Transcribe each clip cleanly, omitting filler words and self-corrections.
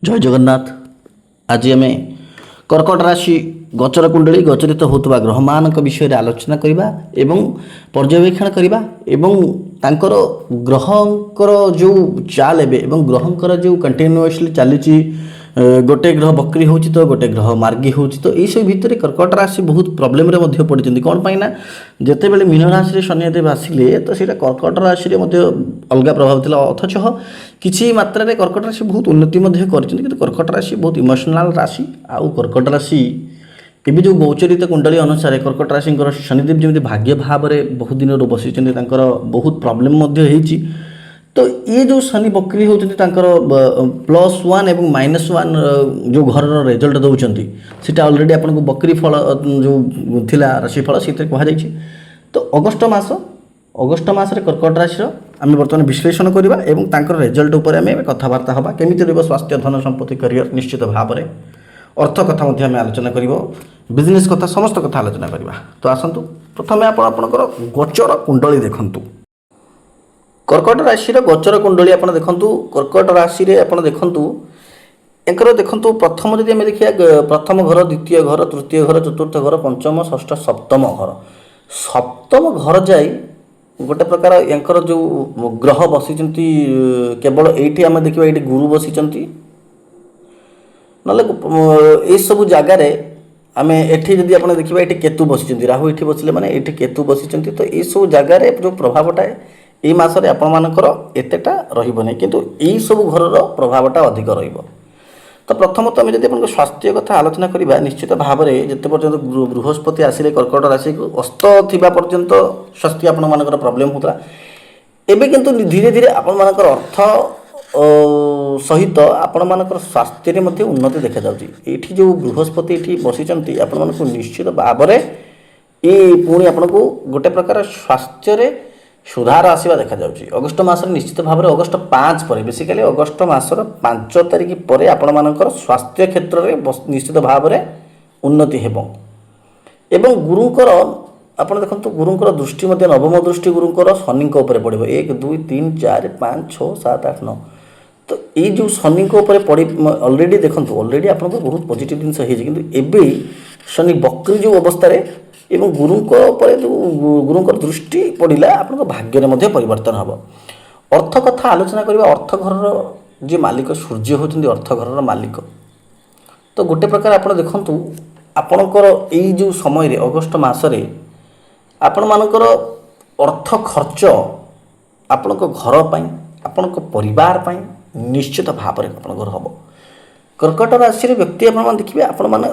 ଜୟ ଜଗନ୍ନାଥ। ଆଜି ଆମେ କର୍କଟ ରାଶି ଗୋଚର କୁଣ୍ଡଳୀ ଗୋଚରିତ ହେଉଥିବା ଗ୍ରହମାନଙ୍କ ବିଷୟରେ ଆଲୋଚନା କରିବା ଏବଂ ପର୍ଯ୍ୟବେକ୍ଷଣ କରିବା ଏବଂ ତାଙ୍କର ଗ୍ରହଙ୍କର ଯେଉଁ ଚାଲ ଏବେ ଏବଂ ଗ୍ରହଙ୍କର ଯେଉଁ କଣ୍ଟିନ୍ୟୁଅସଲି ଚାଲିଛି, ଗୋଟେ ଗ୍ରହ ବକ୍ରି ହେଉଛି ତ ଗୋଟେ ଗ୍ରହ ମାର୍ଗୀ ହେଉଛି, ତ ଏଇସବୁ ଭିତରେ କର୍କଟ ରାଶି ବହୁତ ପ୍ରୋବ୍ଲେମରେ ମଧ୍ୟ ପଡ଼ିଛନ୍ତି। କ'ଣ ପାଇଁ ନା ଯେତେବେଳେ ମୀନ ରାଶିରେ ଶନିଦେବ ଆସିଲେ ତ ସେଇଟା କର୍କଟ ରାଶିରେ ମଧ୍ୟ ଅଲଗା ପ୍ରଭାବ ଥିଲା, ଅଥଚ କିଛି ମାତ୍ରାରେ କର୍କଟ ରାଶି ବହୁତ ଉନ୍ନତି ମଧ୍ୟ କରିଛନ୍ତି। କିନ୍ତୁ କର୍କଟ ରାଶି ବହୁତ ଇମୋସନାଲ ରାଶି। ଆଉ କର୍କଟ ରାଶି ଏବେ ଯେଉଁ ଗୋଚରିତ କୁଣ୍ଡଳୀ ଅନୁସାରେ କର୍କଟ ରାଶିଙ୍କର ଶନିଦେବ ଯେମିତି ଭାଗ୍ୟ ଭାବରେ ବହୁତ ଦିନରୁ ବସିଛନ୍ତି, ତାଙ୍କର ବହୁତ ପ୍ରୋବ୍ଲେମ୍ ମଧ୍ୟ ହେଇଛି। ତ ଇଏ ଯେଉଁ ଶନି ବକ୍ରି ହେଉଛନ୍ତି ତାଙ୍କର +1 ଏବଂ -1 ଯେଉଁ ଘରର ରେଜଲ୍ଟ ଦେଉଛନ୍ତି ସେଇଟା ଅଲରେଡ଼ି ଆପଣଙ୍କୁ ବକ୍ରି ଫଳ ଯେଉଁ ଥିଲା ରାଶିଫଳ ସେଥିରେ କୁହାଯାଇଛି। ତ ଅଗଷ୍ଟ ମାସରେ କର୍କଟ ରାଶିର ଆମେ ବର୍ତ୍ତମାନ ବିଶ୍ଳେଷଣ କରିବା ଏବଂ ତାଙ୍କର ରେଜଲ୍ଟ ଉପରେ ଆମେ କଥାବାର୍ତ୍ତା ହେବା। କେମିତି ରହିବ ସ୍ୱାସ୍ଥ୍ୟ, ଧନ, ସମ୍ପତ୍ତି, କ୍ୟାରିୟର, ନିଶ୍ଚିତ ଭାବରେ ଅର୍ଥ କଥା ମଧ୍ୟ ଆମେ ଆଲୋଚନା କରିବ, ବିଜନେସ୍ କଥା, ସମସ୍ତ କଥା ଆଲୋଚନା କରିବା। ତ ଆସନ୍ତୁ ପ୍ରଥମେ ଆପଣଙ୍କର ଗୋଚର କୁଣ୍ଡଳୀ ଦେଖନ୍ତୁ। କର୍କଟ ରାଶିର ଗୋଚର କୁଣ୍ଡଳୀ ଆପଣ ଦେଖନ୍ତୁ। କର୍କଟ ରାଶିରେ ଆପଣ ଦେଖନ୍ତୁ ଏଙ୍କର ଦେଖନ୍ତୁ ପ୍ରଥମ ଯଦି ଆମେ ଦେଖିବା ପ୍ରଥମ ଘର, ଦ୍ୱିତୀୟ ଘର, ତୃତୀୟ ଘର, ଚତୁର୍ଥ ଘର, ପଞ୍ଚମ, ଷଷ୍ଠ, ସପ୍ତମ ଘର। ସପ୍ତମ ଘର ଯାଇ ଗୋଟେ ପ୍ରକାର ୟାଙ୍କର ଯେଉଁ ଗ୍ରହ ବସିଛନ୍ତି, କେବଳ ଏଇଠି ଆମେ ଦେଖିବା ଏଇଠି ଗୁରୁ ବସିଛନ୍ତି, ନହେଲେ ଏଇସବୁ ଜାଗାରେ ଆମେ ଏଠି ଯଦି ଆପଣ ଦେଖିବା ଏଠି କେତୁ ବସିଛନ୍ତି, ରାହୁ ଏଠି ବସିଲେ ମାନେ ଏଠି କେତୁ ବସିଛନ୍ତି। ତ ଏଇସବୁ ଜାଗାରେ ଯେଉଁ ପ୍ରଭାବଟା ଏଇ ମାସରେ ଆପଣମାନଙ୍କର ଏତେଟା ରହିବ ନାହିଁ, କିନ୍ତୁ ଏଇସବୁ ଘରର ପ୍ରଭାବଟା ଅଧିକ ରହିବ। ତ ପ୍ରଥମତଃ ଆମେ ଯଦି ଆପଣଙ୍କ ସ୍ୱାସ୍ଥ୍ୟ କଥା ଆଲୋଚନା କରିବା, ନିଶ୍ଚିତ ଭାବରେ ଯେତେ ପର୍ଯ୍ୟନ୍ତ ବୃହସ୍ପତି ଆସିଲେ କର୍କଟ ରାଶିକୁ, ଅସ୍ତ ଥିବା ପର୍ଯ୍ୟନ୍ତ ସ୍ୱାସ୍ଥ୍ୟ ଆପଣମାନଙ୍କର ପ୍ରୋବ୍ଲେମ୍ ହେଉଥିଲା। ଏବେ କିନ୍ତୁ ଧୀରେ ଧୀରେ ଆପଣମାନଙ୍କର ଅର୍ଥ ସହିତ ଆପଣମାନଙ୍କର ସ୍ୱାସ୍ଥ୍ୟରେ ମଧ୍ୟ ଉନ୍ନତି ଦେଖାଯାଉଛି। ଏଇଠି ଯେଉଁ ବୃହସ୍ପତି ଏଠି ବସିଛନ୍ତି ଆପଣମାନଙ୍କୁ ନିଶ୍ଚିତ ଭାବରେ ପୁଣି ଆପଣଙ୍କୁ ଗୋଟେ ପ୍ରକାର ସ୍ୱାସ୍ଥ୍ୟରେ ସୁଧାର ଆସିବା ଦେଖାଯାଉଛି। ଅଗଷ୍ଟ ମାସରେ ନିଶ୍ଚିତ ଭାବରେ ଅଗଷ୍ଟ 5 ପରେ, ବେସିକାଲି ଅଗଷ୍ଟ ମାସର 5 ତାରିଖ ପରେ ଆପଣମାନଙ୍କର ସ୍ୱାସ୍ଥ୍ୟ କ୍ଷେତ୍ରରେ ନିଶ୍ଚିତ ଭାବରେ ଉନ୍ନତି ହେବ। ଏବଂ ଗୁରୁଙ୍କର ଆପଣ ଦେଖନ୍ତୁ ଗୁରୁଙ୍କର ଦୃଷ୍ଟି ମଧ୍ୟ ନବମ ଦୃଷ୍ଟି ଗୁରୁଙ୍କର ଶନିଙ୍କ ଉପରେ ପଡ଼ିବ। 1, 2, 3, 4, 5, 6, 7, 8, 9। ତ ଏଇ ଯେଉଁ ଶନିଙ୍କ ଉପରେ ପଡ଼ି ଅଲରେଡ଼ି ଦେଖନ୍ତୁ ଅଲରେଡ଼ି ଆପଣଙ୍କର ବହୁତ ପଜିଟିଭ୍ ଜିନିଷ ହେଇଛି, କିନ୍ତୁ ଏବେ ଶନି ବକ୍ରି ଯେଉଁ ଅବସ୍ଥାରେ ଏବଂ ଗୁରୁଙ୍କ ଉପରେ ଯେଉଁ ଗୁରୁଙ୍କର ଦୃଷ୍ଟି ପଡ଼ିଲା ଆପଣଙ୍କ ଭାଗ୍ୟରେ ମଧ୍ୟ ପରିବର୍ତ୍ତନ ହେବ। ଅର୍ଥ କଥା ଆଲୋଚନା କରିବା। ଅର୍ଥ ଘରର ଯିଏ ମାଲିକ ସୂର୍ଯ୍ୟ ହେଉଛନ୍ତି ଅର୍ଥ ଘରର ମାଲିକ। ତ ଗୋଟେ ପ୍ରକାର ଆପଣ ଦେଖନ୍ତୁ ଆପଣଙ୍କର ଏଇ ଯେଉଁ ସମୟରେ ଅଗଷ୍ଟ ମାସରେ ଆପଣମାନଙ୍କର ଅର୍ଥ ଖର୍ଚ୍ଚ ଆପଣଙ୍କ ଘର ପାଇଁ, ଆପଣଙ୍କ ପରିବାର ପାଇଁ ନିଶ୍ଚିତ ଭାବରେ ଆପଣଙ୍କର ହେବ। କର୍କଟ ରାଶିର ବ୍ୟକ୍ତି ଆପଣମାନେ ଦେଖିବେ ଆପଣମାନେ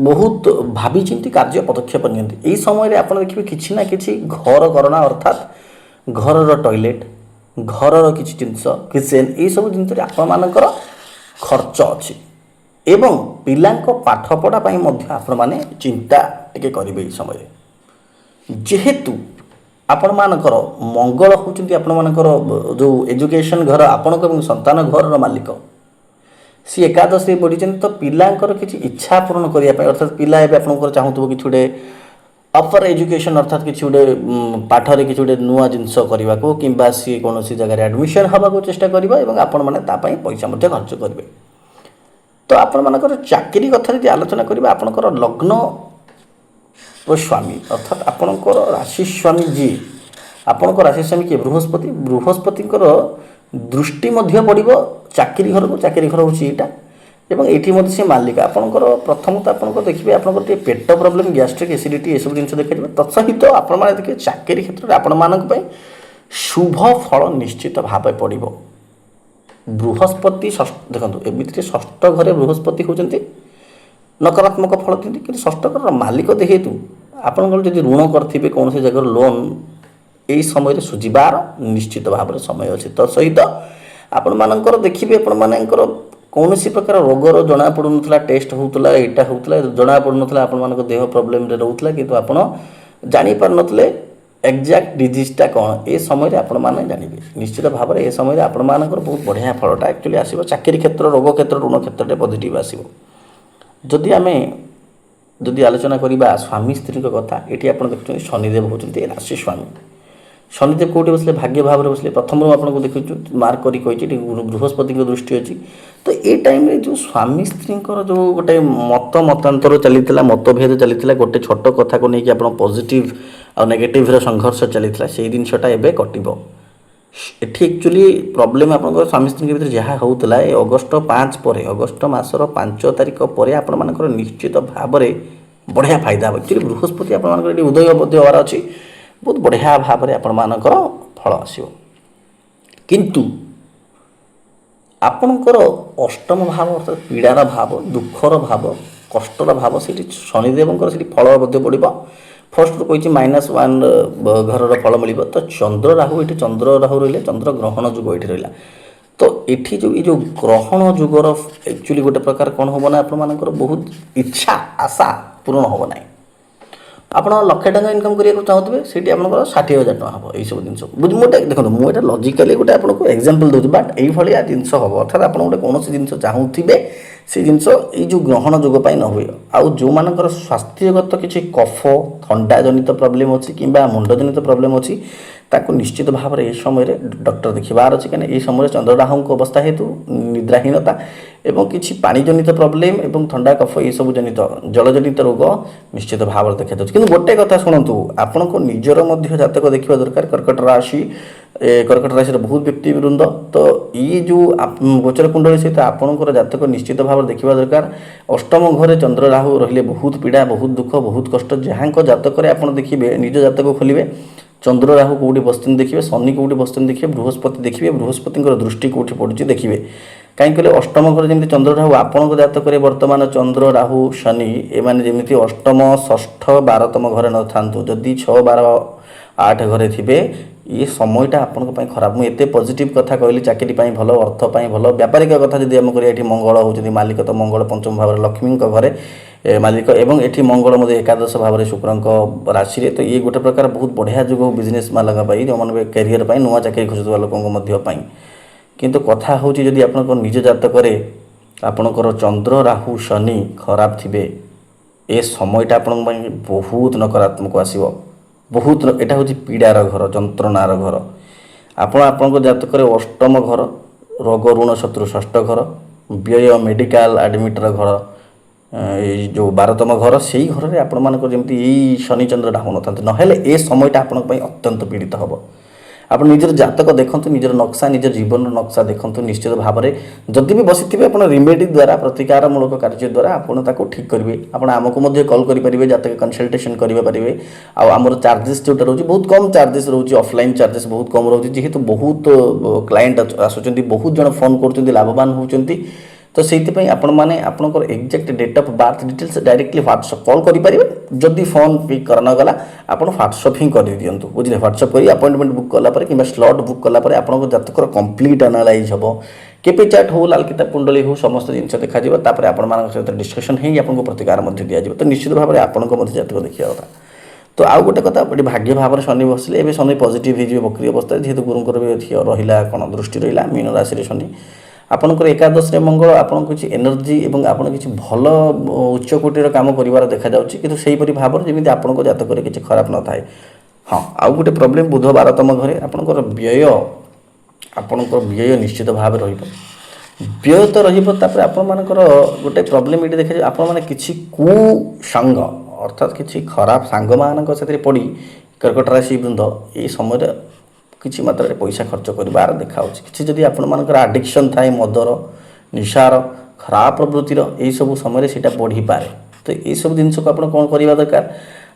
ବହୁତ ଭାବିଚିନ୍ତି କାର୍ଯ୍ୟ ପଦକ୍ଷେପ ନିଅନ୍ତି। ଏହି ସମୟରେ ଆପଣ ଦେଖିବେ କିଛି ନା କିଛି ଘର କରଣା, ଅର୍ଥାତ୍ ଘରର ଟଏଲେଟ୍, ଘରର କିଛି ଜିନିଷ, କିଚେନ୍, ଏଇସବୁ ଜିନିଷରେ ଆପଣମାନଙ୍କର ଖର୍ଚ୍ଚ ଅଛି। ଏବଂ ପିଲାଙ୍କ ପାଠପଢ଼ା ପାଇଁ ମଧ୍ୟ ଆପଣମାନେ ଚିନ୍ତା ଟିକେ କରିବେ ଏହି ସମୟରେ। ଯେହେତୁ ଆପଣମାନଙ୍କର ମଙ୍ଗଳ ହେଉଛନ୍ତି ଆପଣମାନଙ୍କର ଯେଉଁ ଏଜୁକେସନ୍ ଘର, ଆପଣଙ୍କ ଏବଂ ସନ୍ତାନ ଘରର ମାଲିକ, ସିଏ ଏକାଦଶରେ ପଡ଼ିଛନ୍ତି। ତ ପିଲାଙ୍କର କିଛି ଇଚ୍ଛା ପୂରଣ କରିବା ପାଇଁ, ଅର୍ଥାତ୍ ପିଲା ଏବେ ଆପଣଙ୍କର ଚାହୁଁଥିବ କିଛି ଗୋଟେ ଅପର ଏଜୁକେସନ୍, ଅର୍ଥାତ୍ କିଛି ଗୋଟେ ପାଠରେ କିଛି ଗୋଟେ ନୂଆ ଜିନିଷ କରିବାକୁ, କିମ୍ବା ସିଏ କୌଣସି ଜାଗାରେ ଆଡ଼ମିସନ୍ ହେବାକୁ ଚେଷ୍ଟା କରିବ ଏବଂ ଆପଣମାନେ ତା ପାଇଁ ପଇସା ମଧ୍ୟ ଖର୍ଚ୍ଚ କରିବେ। ତ ଆପଣମାନଙ୍କର ଚାକିରି କଥା ଯଦି ଆଲୋଚନା କରିବା, ଆପଣଙ୍କର ଲଗ୍ନ ଓ ସ୍ୱାମୀ ଅର୍ଥାତ୍ ଆପଣଙ୍କର ରାଶି ସ୍ୱାମୀ ଯିଏ, ଆପଣଙ୍କ ରାଶି ସ୍ୱାମୀ କିଏ? ବୃହସ୍ପତି। ବୃହସ୍ପତିଙ୍କର ଦୃଷ୍ଟି ମଧ୍ୟ ପଡ଼ିବ ଚାକିରି ଘରକୁ। ଚାକିରି ଘର ହେଉଛି ଏଇଟା ଏବଂ ଏଇଠି ମଧ୍ୟ ସେ ମାଲିକ। ଆପଣଙ୍କର ପ୍ରଥମତଃ ଆପଣଙ୍କର ଦେଖିବେ ଆପଣଙ୍କର ଟିକେ ପେଟ ପ୍ରୋବ୍ଲେମ୍, ଗ୍ୟାଷ୍ଟ୍ରିକ୍, ଏସିଡ଼ିଟି ଏସବୁ ଜିନିଷ ଦେଖାଯିବ। ତତ୍ସହିତ ଆପଣମାନେ ଦେଖିବେ ଚାକିରି କ୍ଷେତ୍ରରେ ଆପଣମାନଙ୍କ ପାଇଁ ଶୁଭ ଫଳ ନିଶ୍ଚିତ ଭାବେ ପଡ଼ିବ। ବୃହସ୍ପତି ଦେଖନ୍ତୁ ଏମିତିରେ ଷଷ୍ଠ ଘରେ ବୃହସ୍ପତି ହେଉଛନ୍ତି ନକାରାତ୍ମକ ଫଳ ଦିଅନ୍ତି, କିନ୍ତୁ ଷଷ୍ଠ ଘରର ମାଲିକ ଯେହେତୁ ଆପଣଙ୍କର ଯଦି ଋଣ କରିଥିବେ କୌଣସି ଜାଗାର ଲୋନ୍, ଏହି ସମୟରେ ସୁଝିବାର ନିଶ୍ଚିତ ଭାବରେ ସମୟ ଅଛି। ତ ସହିତ ଆପଣମାନଙ୍କର ଦେଖିବେ ଆପଣମାନଙ୍କର କୌଣସି ପ୍ରକାର ରୋଗର ଜଣାପଡ଼ୁନଥିଲା, ଟେଷ୍ଟ ହେଉଥିଲା, ଏଇଟା ହେଉଥିଲା, ଜଣାପଡ଼ୁନଥିଲା ଆପଣମାନଙ୍କ ଦେହ ପ୍ରୋବ୍ଲେମ୍ରେ ରହୁଥିଲା, କିନ୍ତୁ ଆପଣ ଜାଣିପାରୁନଥିଲେ ଏକ୍ଜାକ୍ଟ ଡିଜିଜ୍ଟା କ'ଣ। ଏ ସମୟରେ ଆପଣମାନେ ଜାଣିବେ ନିଶ୍ଚିତ ଭାବରେ। ଏ ସମୟରେ ଆପଣମାନଙ୍କର ବହୁତ ବଢ଼ିଆ ଫଳଟା ଆକ୍ଚୁଆଲି ଆସିବ। ଚାକିରି କ୍ଷେତ୍ର, ରୋଗ କ୍ଷେତ୍ର, ଋଣ କ୍ଷେତ୍ରରେ ପଜିଟିଭ୍ ଆସିବ। ଯଦି ଆଲୋଚନା କରିବା ସ୍ୱାମୀ ସ୍ତ୍ରୀଙ୍କ କଥା, ଏଠି ଆପଣ ଦେଖୁଛନ୍ତି ଶନିଦେବ ହେଉଛନ୍ତି ରାଶି ସ୍ୱାମୀ। शनिदेव कौटी बसले भाग्य भाव में बसले प्रथम आपको देखु मार्क करी बृहस्पति दृष्टि अच्छी तो ये टाइम जो स्वामी स्त्री जो गोटे मतांतर चली मतभेद चली गोटे छोट कथा को लेकिन आप पॉजिटिव आ नेगेटिव संघर्ष चली से जिनसा एवं कटो एटी एक्चुअली प्रॉब्लम आप स्वामी स्त्री भर जहाँ होता है अगस्ट 5 पर अगस्ट मासर 5 तारिख पर आप निश्चित भाव में बढ़िया फायदा एक्चुअली बृहस्पति आप उदय हवार अच्छी बहुत बढ़िया भाव में आपणकर फल आसो किंतु आपणकर अष्टम भाव अर्थात पीड़ार भाव दुखर भाव कष्टर भाव से शनिदेव से फल पड़ो फर्स्ट कही -1 घर फल मिल तो चंद्र राहु ये चंद्र राहु रही चंद्र ग्रहण जुग ये रहा तो ये जो ग्रहण जुगर एक्चुअली गोटे प्रकार कौन हम ना आपर बहुत इच्छा आशा पूर्ण हम ना आप लक्षे टका इनकम करने चाहते सीटी आप 60,000 टका हम यही सब जिन मुझे देखो मुझे लजिकाली गोटे आपको एग्जांपल दूसरी बट यही जिनस हम अर्थात आप गोटे कौन जिन चाहूबे से जिनस जो ग्रहण जुगपाई न हुए आउ जो मानकर स्वास्थ्यगत किसी कफ थंडा जनित प्रोब्लेम अच्छी कि मुंड जनित प्रोब्लेम अच्छी ताको निश्चित भाव में यह समय डॉक्टर देखिबार अच्छी कहीं यह समय चंद्र राहु अवस्था हेतु निद्राहीनता एवं किसी पानीजनित प्रोब्लेम एवं थंडा कफ ये सब जनित जलजनित रोग निश्चित भाव में देखा जाए कि गोटे कथा शुणु आपण को निजर जातक देखा दरकार कर्कट राशि बहुत व्यक्तिवृंद तो ये जो गोचर कुंडली सहित आपणकर जातक निश्चित भाव में देखा दरकार अष्टम घरे चंद्र राहु रहिले बहुत पीड़ा बहुत दुख बहुत कष्ट जहाँ जातक आप देखिए निज जातक खोलिए चंद्र राहु कौटी बसते देखिए शनि कौटी बसते देखिए बृहस्पति देखिए बृहस्पति दृष्टि कौटी पड़ुची देखिए कहीं कहले अष्टम घर जमी चंद्र राहु आपण जातक वर्तमान चंद्र राहु शनि एमाने जमी अष्टम षष्ठ 12तम घरे न था जदि 6 12 8 घरे थे ये समयटा आपण खराब मुझे पॉजिटिव कथा कहली चाकरी भल अर्थ भल व्यापारिक कथा जब आम कर मंगल होती मालिक तो मंगल पंचम भाव में लक्ष्मी घरे मालिक एवं एठी मंगल मध्य एकादश भाव में शुक्र राशि तो ये गोटे प्रकार बहुत बढ़िया जुग बिजनेस मानक जो मैंने कैरियर नुआ चाकरी खोजुवा लोक किंतु कथा हूँ जदि आप निज जातक आपणकर चंद्र राहु शनि खराब थे ए समयटा आपण बहुत नकारात्मक आसो बहुत यहाँ हूँ पीड़ार घर जंत्रणार घर आपण जातक अष्टम घर रोग ऋण शत्रु षष्ठ घर व्यय मेडिकल एडमिटर घर जो 12तम घर से ही घर में आपण मानक जमी यही शनि चंद्र राहु न था ना ए समयटा आपण अत्यंत पीड़ित हम आप निजर जातक देखते निजर नक्शा निजर जीवन नक्शा देखते निश्चित भाव में जदि भी बसी आप रिमेडी द्वारा प्रतिकारमूलक कार्य द्वारा आपको ठीक करेंगे आप आमको कॉल करेंगे जातक कनसल्टेशन करेंगे आमर चार्जेस जोटा रोचे बहुत कम चार्जेस रोचे ऑफलाइन चार्जेस बहुत कम रोचे जेहेतु बहुत क्लाएंट आसुँच बहुत जन फोन कर लाभवान होती तो से आपण मैंने आपंकर exact date of birth details directly WhatsApp call करेंगे जदि फोन पिक करना गला आप व्हाट्सअप ही कर दिंतु बुझे व्हाट्सअप कर अपॉइंटमेंट बुक कलापर कि स्लॉट बुक कलापर आपको जातक कंप्लीट एनालाइज हम केपी चार्ट हो लाल किताब कुंडली हो समस्त जिन देखा आपण सहित डिस्कसन ही आपको प्रतिकार दि तो निश्चित भाव में आपंक जातक देखा कथा तो आउ गोटे कथा भाग्य भाव में शनि बसले ए शनि पॉजिटिव हो बक्री अवस्था जेहेतु गुरुंकर भी रहा कौन दृष्टि रहा मीन राशि शनि आपणकर एकादश मंगल आपन किसी एनर्जी एवं आप किसी भल उच्चकोटीर काम कर देखा कि सहीपरी भाव में जमी आपको जातक किसी खराब न थाए हाँ आउ गोटे प्रोब्लेम बुध 12तम घरे आपणकर व्यय निश्चित भाव व्यय तो रही आपर गोटे प्रोब्लेम ये देखा आपण किसी कुसांग अर्थात किसी खराब सांग मान पड़ी कर्कट राशि वृंद ये समय किसी मात्रा पैसा खर्च कर देखा कि जदि आपर आडिक्शन थाए मदर निशार खराब प्रवृत्तिर यही सब समय से बढ़ी पारे तो ये सब जिन को आप कौन करवा दरकार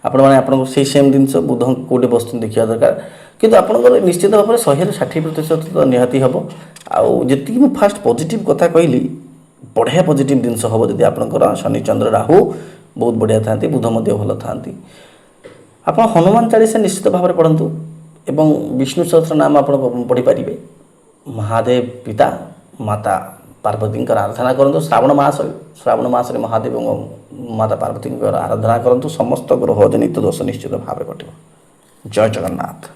आपण से सेम जिन बुध कौटे बस देखा दरकार किंतु आपंकर निश्चित भाव में 160% तो निहाती हम आती मुझे फास्ट पॉजिटिव कथा कहली बढ़िया पॉजिटिव जिनस हम जब आपंकर शनि चंद्र राहु बहुत बढ़िया था बुध मध्य भल था आप हनुमान चालीसा निश्चित भाव में पढ़ु एवं विष्णु सहस्र नाम आप पढ़ी पारे महादेव पिता माता पार्वती आराधना करूँ श्रावण मास महादेव माता पार्वती आराधना करूँ समस्त ग्रह जनित दोष निश्चित भाव कटे जय जगन्नाथ।